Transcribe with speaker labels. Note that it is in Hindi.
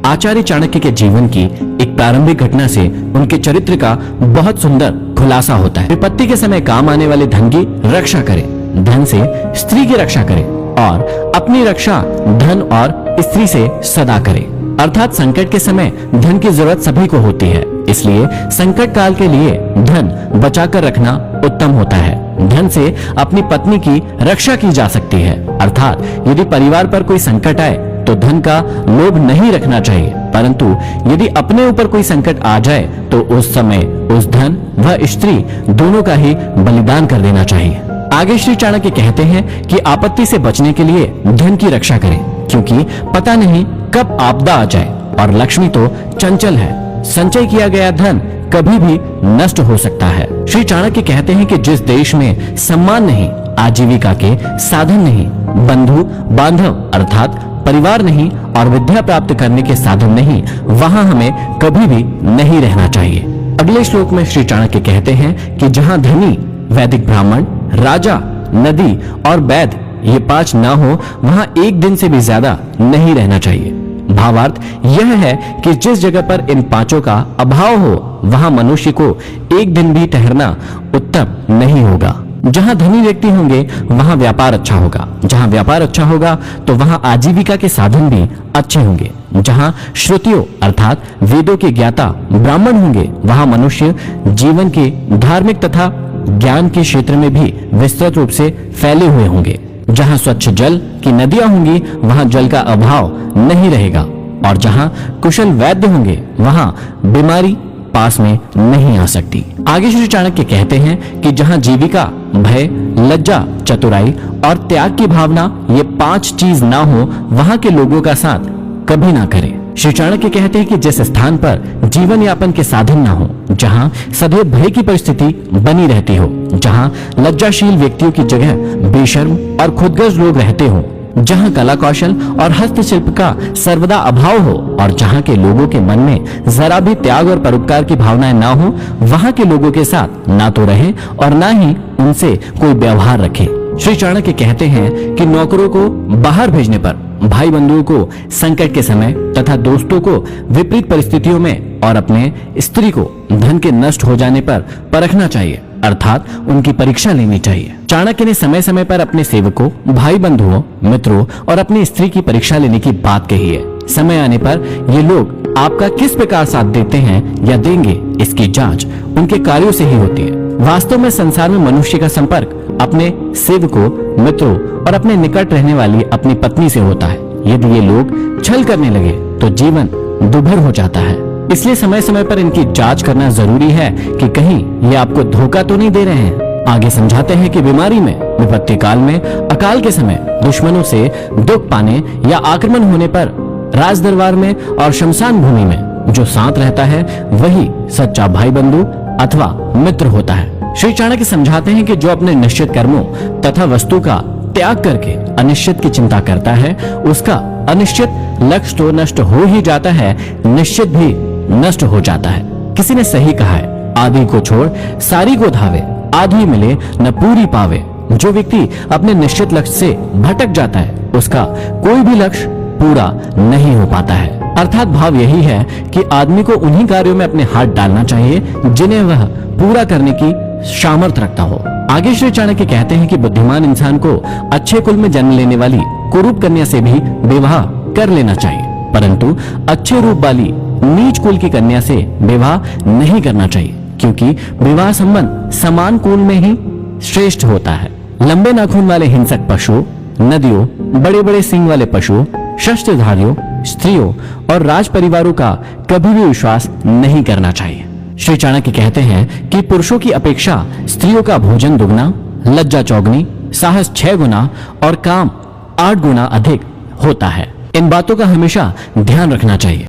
Speaker 1: आचार्य चाणक्य के जीवन की एक प्रारंभिक घटना से उनके चरित्र का बहुत सुंदर खुलासा होता है। विपत्ति के समय काम आने वाले धन की रक्षा करें, धन से स्त्री की रक्षा करें और अपनी रक्षा धन और स्त्री से सदा करें। अर्थात संकट के समय धन की जरूरत सभी को होती है, इसलिए संकट काल के लिए धन बचाकर रखना उत्तम होता है। धन से अपनी पत्नी की रक्षा की जा सकती है। अर्थात यदि परिवार पर कोई संकट आए तो धन का लोभ नहीं रखना चाहिए, परंतु यदि अपने ऊपर कोई संकट आ जाए तो उस समय उस धन व स्त्री दोनों का ही बलिदान कर देना चाहिए। आगे श्री चाणक्य कहते हैं कि आपत्ति से बचने के लिए धन की रक्षा करें, क्योंकि पता नहीं कब आपदा आ जाए और लक्ष्मी तो चंचल है। संचय किया गया धन कभी भी नष्ट हो सकता है। श्री चाणक्य कहते हैं कि जिस देश में सम्मान नहीं, आजीविका के साधन नहीं, बंधु बांधव अर्थात परिवार नहीं और विद्या प्राप्त करने के साधन नहीं, वहां हमें कभी भी नहीं रहना चाहिए। अगले श्लोक में श्री चाणक्य कहते हैं कि जहां धनी, वैदिक ब्राह्मण, राजा, नदी और वैद ये 5 ना हो, वहां एक दिन से भी ज्यादा नहीं रहना चाहिए। भावार्थ यह है कि जिस जगह पर इन 5 का अभाव हो, वहां मनुष्य को एक दिन भी ठहरना उत्तम नहीं होगा। जहां धनी व्यक्ति होंगे वहां व्यापार अच्छा होगा, जहां व्यापार अच्छा होगा तो वहां आजीविका के साधन भी अच्छे होंगे। जहां श्रुतियों अर्थात वेदों के ज्ञाता ब्राह्मण होंगे, वहां मनुष्य जीवन के धार्मिक तथा ज्ञान के क्षेत्र में भी विस्तृत रूप से फैले हुए होंगे। जहां स्वच्छ जल की नदियां होंगी वहां जल का अभाव नहीं रहेगा, और जहां कुशल वैद्य होंगे वहां बीमारी पास में नहीं आ सकती। आगे श्री चाणक्य कहते हैं कि जहां जीविका, भय, लज्जा, चतुराई और त्याग की भावना ये 5 चीज ना हो, वहां के लोगों का साथ कभी ना करें। श्री चाणक्य कहते हैं कि जिस स्थान पर जीवन यापन के साधन ना हो, जहां सदैव भय की परिस्थिति बनी रहती हो, जहां लज्जाशील व्यक्तियों की जगह बेशर्म और खुदगर्ज लोग रहते हो, जहां कला कौशल और हस्तशिल्प का सर्वदा अभाव हो और जहां के लोगों के मन में जरा भी त्याग और परोपकार की भावनाएं ना हो, वहां के लोगों के साथ ना तो रहे और ना ही उनसे कोई व्यवहार रखे। श्री चाणक्य कहते हैं कि नौकरों को बाहर भेजने पर, भाई बंधुओं को संकट के समय तथा दोस्तों को विपरीत परिस्थितियों में और अपने स्त्री को धन के नष्ट हो जाने पर परखना चाहिए, अर्थात उनकी परीक्षा लेनी चाहिए। चाणक्य ने समय समय पर अपने सेवकों, भाई बंधुओं, मित्रों और अपनी स्त्री की परीक्षा लेने की बात कही है। समय आने पर ये लोग आपका किस प्रकार साथ देते हैं या देंगे, इसकी जांच उनके कार्यों से ही होती है। वास्तव में संसार में मनुष्य का संपर्क अपने सेवकों, मित्रों और अपने निकट रहने वाली अपनी पत्नी से होता है। यदि ये लोग छल करने लगे तो जीवन दुभर हो जाता है। इसलिए समय समय पर इनकी जांच करना जरूरी है कि कहीं ये आपको धोखा तो नहीं दे रहे हैं। आगे समझाते हैं कि बीमारी में, विपत्ति काल में, अकाल के समय, दुश्मनों से दुख पाने या आक्रमण होने पर, राज दरबार में और शमशान भूमि में जो साथ रहता है वही सच्चा भाई बंधु अथवा मित्र होता है। श्री चाणक्य समझाते हैं कि जो अपने निश्चित कर्मों तथा वस्तु का त्याग करके अनिश्चित की चिंता करता है, उसका अनिश्चित लक्ष्य तो नष्ट हो ही जाता है, निश्चित भी नष्ट हो जाता है। किसी ने सही कहा है, आधी को छोड़ सारी को धावे, आधी मिले न पूरी पावे। जो व्यक्ति अपने निश्चित लक्ष्य से भटक जाता है, उसका कोई भी लक्ष्य पूरा नहीं हो पाता है। अर्थात भाव यही है कि आदमी को उन्हीं कार्यों में अपने हाथ डालना चाहिए जिन्हें वह पूरा करने की सामर्थ्य रखता हो। आगे श्री चाणक्य कहते हैं कि बुद्धिमान इंसान को अच्छे कुल में जन्म लेने वाली कुरूप कन्या से भी विवाह कर लेना चाहिए, परंतु अच्छे रूप वाली नीच कुल की कन्या से विवाह नहीं करना चाहिए, क्योंकि विवाह संबंध समान कुल में ही श्रेष्ठ होता है। लंबे नाखून वाले हिंसक पशुओं, नदियों, बड़े बड़े सिंग वाले पशुओं, शस्त्रधारियों, स्त्रियों और राज परिवारों का कभी भी विश्वास नहीं करना चाहिए। श्री चाणक्य कहते हैं कि पुरुषों की अपेक्षा स्त्रियों का भोजन दुगना, लज्जा चौगनी, साहस 6 गुना और काम 8 गुना अधिक होता है। इन बातों का हमेशा ध्यान रखना चाहिए।